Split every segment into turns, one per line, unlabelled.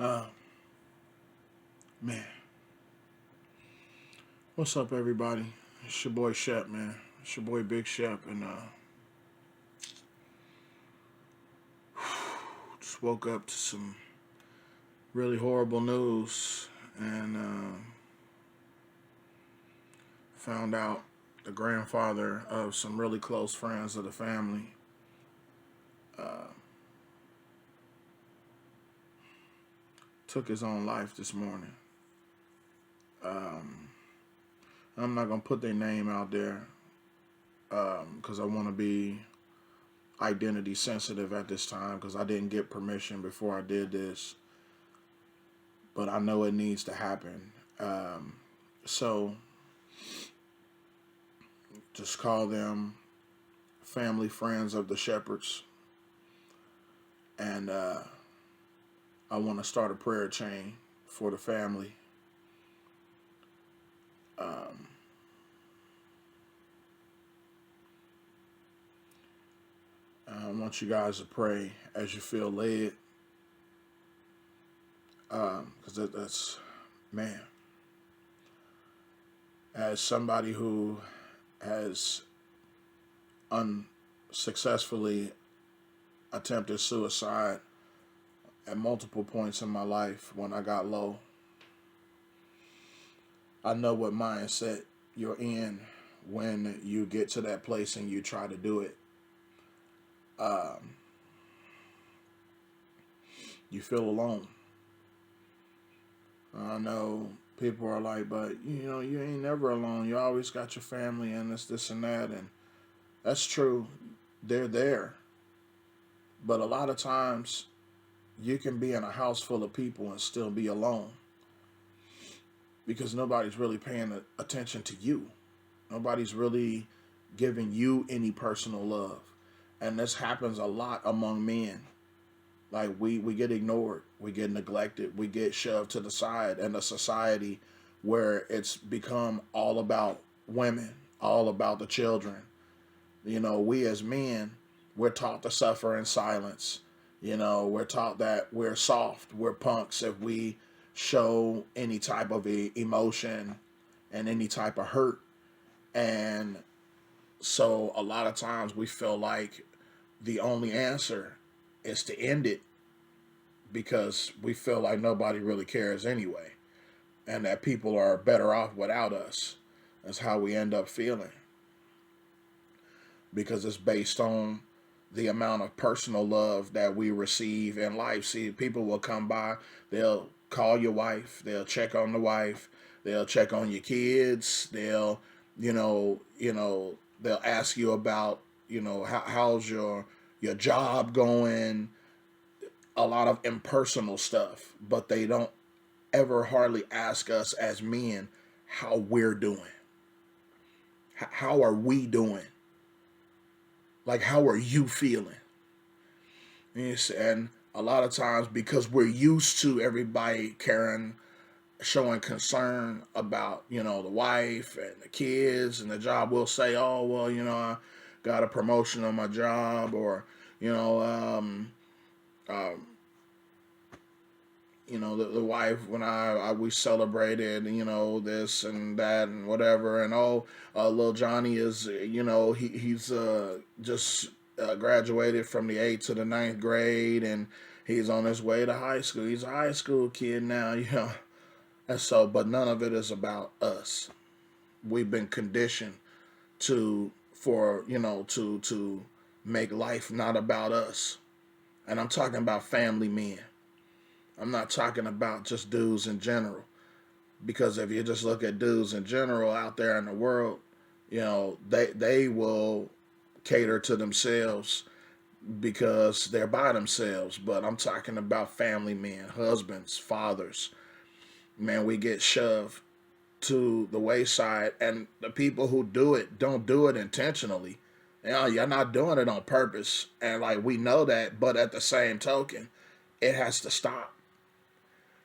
Uh, man, what's up, everybody? It's your boy Shep, man. It's your boy Big Shep, and just woke up to some really horrible news, and found out the grandfather of some really close friends of the family uh, took his own life this morning. Um, I'm not gonna put their name out there because I want to be identity sensitive at this time because I didn't get permission before I did this, but I know it needs to happen. So just call them family friends of the shepherds, and I want to start a prayer chain for the family. Um, I want you guys to pray as you feel led, because that's man. As somebody who has unsuccessfully attempted suicide at multiple points in my life when I got low, I know what mindset you're in when you get to that place and you try to do it. Um, you feel alone. I know people are like, but you ain't never alone. You always got your family and this and that, and that's true. They're there, but a lot of times you can be in a house full of people and still be alone because nobody's really paying attention to you. Nobody's really giving you any personal love, and this happens a lot among men. Like we get ignored, we get neglected, we get shoved to the side in a society where it's become all about women, all about the children. We as men, we're taught to suffer in silence. We're taught that we're soft, we're punks if we show any type of emotion and any type of hurt. And so a lot of times we feel like the only answer is to end it because we feel like nobody really cares anyway, and that people are better off without us. That's how we end up feeling because it's based on the amount of personal love that we receive in life. See, people will come by, they'll call your wife, they'll check on the wife, they'll check on your kids, they'll ask you about, how's your job going, a lot of impersonal stuff, but they don't ever hardly ask us as men how we're doing. How are we doing? Like, how are you feeling? Yes, and a lot of times, because we're used to everybody caring, showing concern about, the wife and the kids and the job, we'll say, oh, well, I got a promotion on my job, or, you know, um, um, the wife, when we celebrated, this and that and whatever, and little Johnny is, he's just graduated from the 8th to the ninth grade, and he's on his way to high school. He's a high school kid now, and so, but none of it is about us. We've been conditioned to make life not about us, and I'm talking about family men. I'm not talking about just dudes in general. Because if you just look at dudes in general out there in the world, they will cater to themselves because they're by themselves. But I'm talking about family men, husbands, fathers. Man, we get shoved to the wayside, and the people who do it don't do it intentionally. You're not doing it on purpose, and like we know that. But at the same token, it has to stop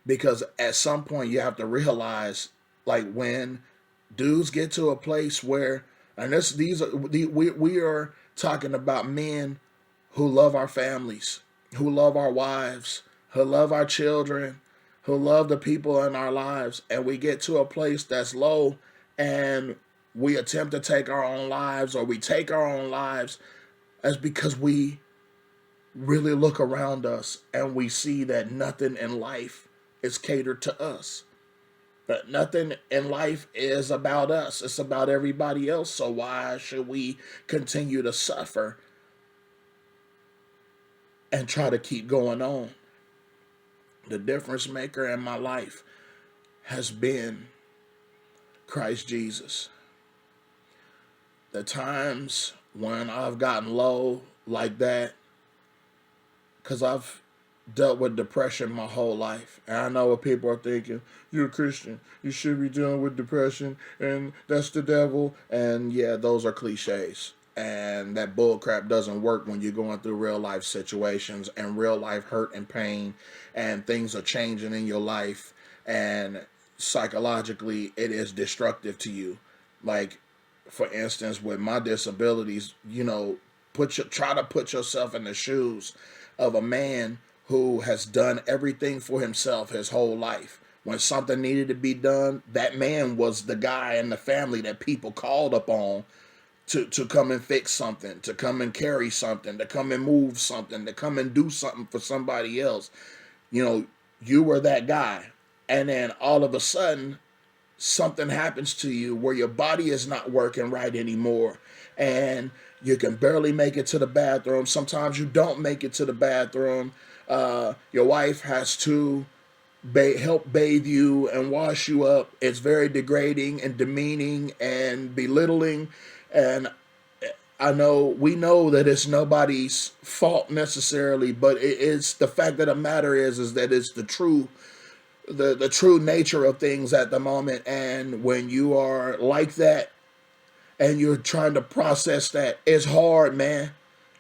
because at some point you have to realize, like, when dudes get to a place where, and this these are we are talking about men who love our families, who love our wives, who love our children, who love the people in our lives, and we get to a place that's low and we attempt to take our own lives, or we take our own lives, that's because we really look around us and we see that nothing in life is catered to us. But nothing in life is about us. It's about everybody else. So why should we continue to suffer and try to keep going on? The difference maker in my life has been Christ Jesus. The times when I've gotten low like that, because I've dealt with depression my whole life. And I know what people are thinking. You're a Christian. You should be dealing with depression, and that's the devil. And yeah, those are cliches. And that bull crap doesn't work when you're going through real life situations and real life hurt and pain, and things are changing in your life, and psychologically it is destructive to you. Like, for instance, with my disabilities, try to put yourself in the shoes of a man who has done everything for himself his whole life. When something needed to be done, that man was the guy in the family that people called upon to come and fix something, to come and carry something, to come and move something, to come and do something for somebody else. You were that guy. And then all of a sudden, something happens to you where your body is not working right anymore, and you can barely make it to the bathroom. Sometimes you don't make it to the bathroom. Your wife has to help bathe you and wash you up. It's very degrading and demeaning and belittling. And we know that it's nobody's fault necessarily, but it's the fact of the matter is that it's the true nature of things at the moment. And when you are like that and you're trying to process that, it's hard, man.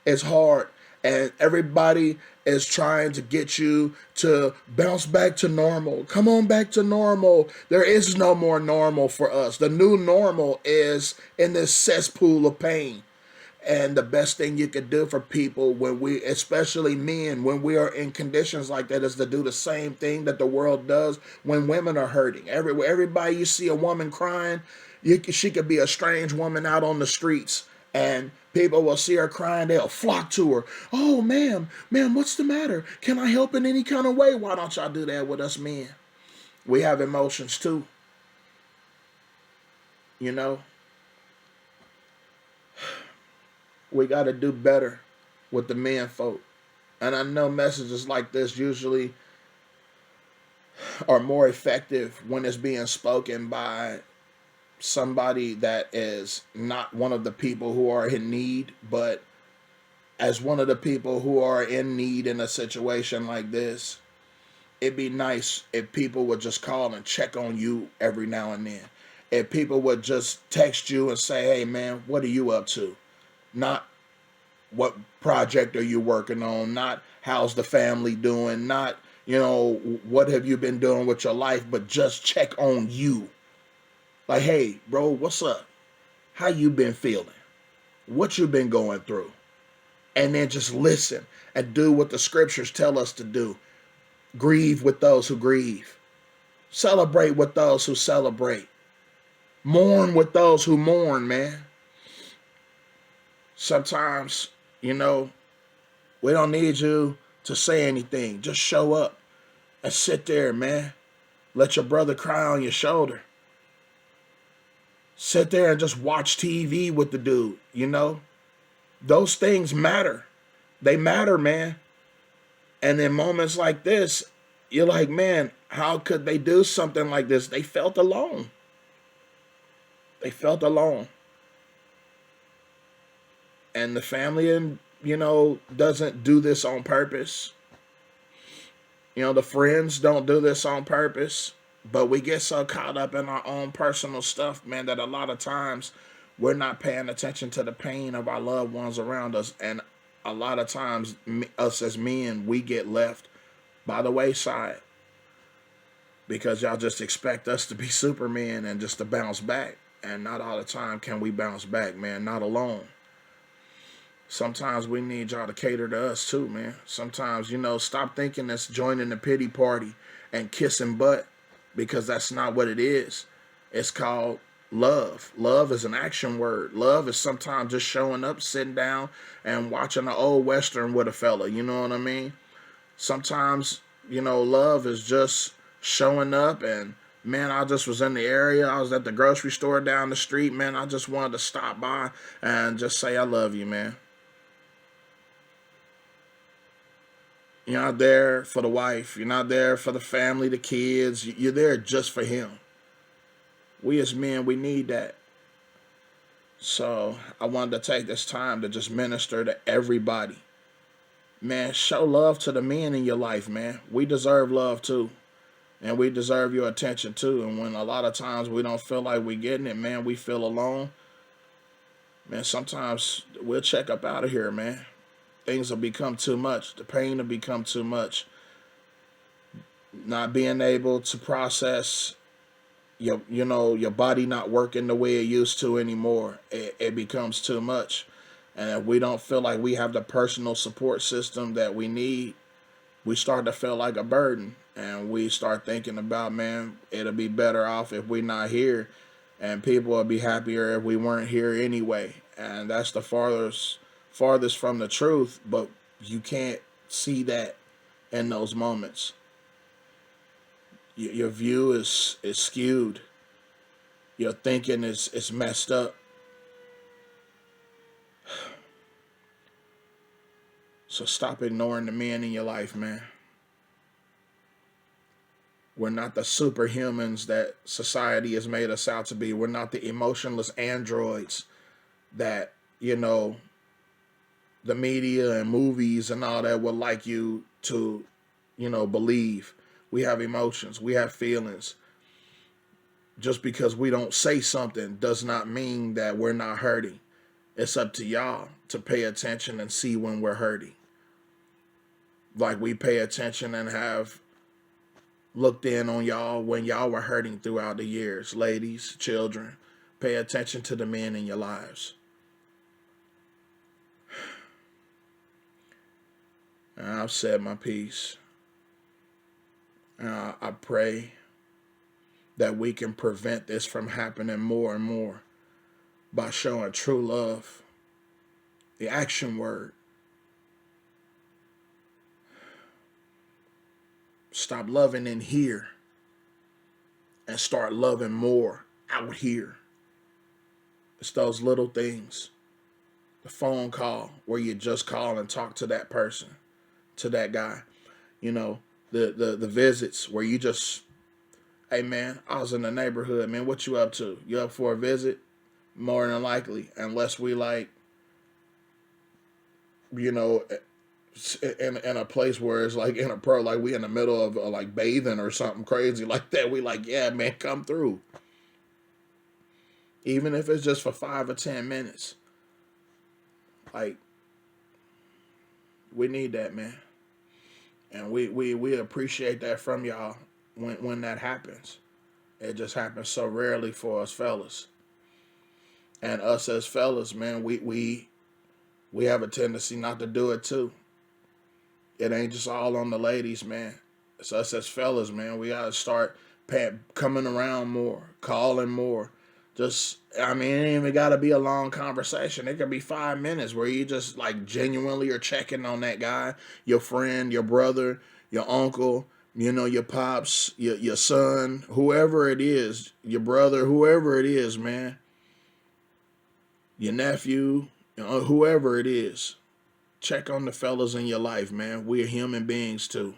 It's hard. And everybody is trying to get you to bounce back to normal. Come on back to normal. There is no more normal for us. The new normal is in this cesspool of pain. And the best thing you could do for people, especially men, when we are in conditions like that, is to do the same thing that the world does when women are hurting. Everybody, you see a woman crying, she could be a strange woman out on the streets, and people will see her crying, they'll flock to her. Oh, ma'am, what's the matter? Can I help in any kind of way? Why don't y'all do that with us men? We have emotions too. We got to do better with the men folk. And I know messages like this usually are more effective when it's being spoken by somebody that is not one of the people who are in need, but as one of the people who are in need in a situation like this. It'd be nice if people would just call and check on you every now and then. If people would just text you and say, hey man, what are you up to? Not what project are you working on, not how's the family doing, not, what have you been doing with your life, but just check on you. Like, hey, bro, what's up? How you been feeling? What you been going through? And then just listen and do what the scriptures tell us to do. Grieve with those who grieve. Celebrate with those who celebrate. Mourn with those who mourn, man. Sometimes, we don't need you to say anything. Just show up and sit there, man. Let your brother cry on your shoulder. Sit there and just watch TV with the dude, Those things matter. They matter, man. And in moments like this, you're like, man, how could they do something like this? They felt alone. They felt alone. And the family, doesn't do this on purpose. The friends don't do this on purpose. But we get so caught up in our own personal stuff, man, that a lot of times we're not paying attention to the pain of our loved ones around us. And a lot of times, us as men, we get left by the wayside because y'all just expect us to be Superman and just to bounce back. And not all the time can we bounce back, man, not alone. Sometimes we need y'all to cater to us too, man. Sometimes, stop thinking that's joining the pity party and kissing butt, because that's not what it is. It's called love. Love is an action word. Love is sometimes just showing up, sitting down, and watching an old Western with a fella. You know what I mean? Sometimes, love is just showing up and, man, I just was in the area. I was at the grocery store down the street. Man, I just wanted to stop by and just say I love you, man. You're not there for the wife. You're not there for the family, the kids. You're there just for him. We as men, we need that. So I wanted to take this time to just minister to everybody. Man, show love to the men in your life, man. We deserve love too. And we deserve your attention too. And when a lot of times we don't feel like we're getting it, man, we feel alone. Man, sometimes we'll check up out of here, man. Things will become too much. The pain will become too much. Not being able to process your body not working the way it used to anymore. It becomes too much. And if we don't feel like we have the personal support system that we need, we start to feel like a burden. And we start thinking about, man, it'll be better off if we're not here. And people will be happier if we weren't here anyway. And that's the farthest from the truth. But you can't see that in those moments. Your view is skewed. Your thinking is messed up. So stop ignoring the men in your life, man. We're not the superhumans that society has made us out to be. We're not the emotionless androids that, the media and movies and all that would like you to, believe. We have emotions. We have feelings. Just because we don't say something does not mean that we're not hurting. It's up to y'all to pay attention and see when we're hurting. Like we pay attention and have looked in on y'all when y'all were hurting throughout the years. Ladies, children, pay attention to the men in your lives. And I've said my piece. And I pray that we can prevent this from happening more and more by showing true love. The action word. Stop loving in here and start loving more out here. It's those little things. The phone call where you just call and talk to that person, to that guy. The visits where you just, hey man, I was in the neighborhood, man, what you up to? You up for a visit? More than likely, unless we in a place where it's like like we in the middle of like bathing or something crazy like that. We like, yeah, man, come through. Even if it's just for 5 or 10 minutes. Like, we need that, man. And we appreciate that from y'all when that happens. It just happens so rarely for us fellas. And us as fellas, man, we have a tendency not to do it too. It ain't just all on the ladies, man. It's us as fellas, man. We gotta start coming around more, calling more. It ain't even gotta be a long conversation. It could be 5 minutes where you just like genuinely are checking on that guy, your friend, your brother, your uncle, your pops, your son, whoever it is, your brother, whoever it is, man. Your nephew, whoever it is. Check on the fellas in your life, man. We're human beings too.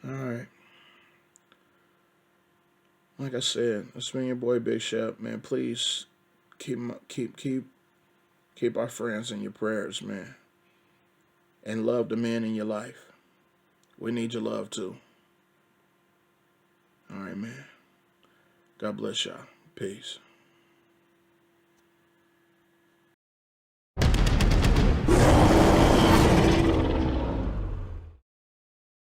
All right. Like I said, it's been your boy Big Shep, man. Please keep our friends in your prayers, man. And love the men in your life. We need your love too. All right, man. God bless y'all. Peace.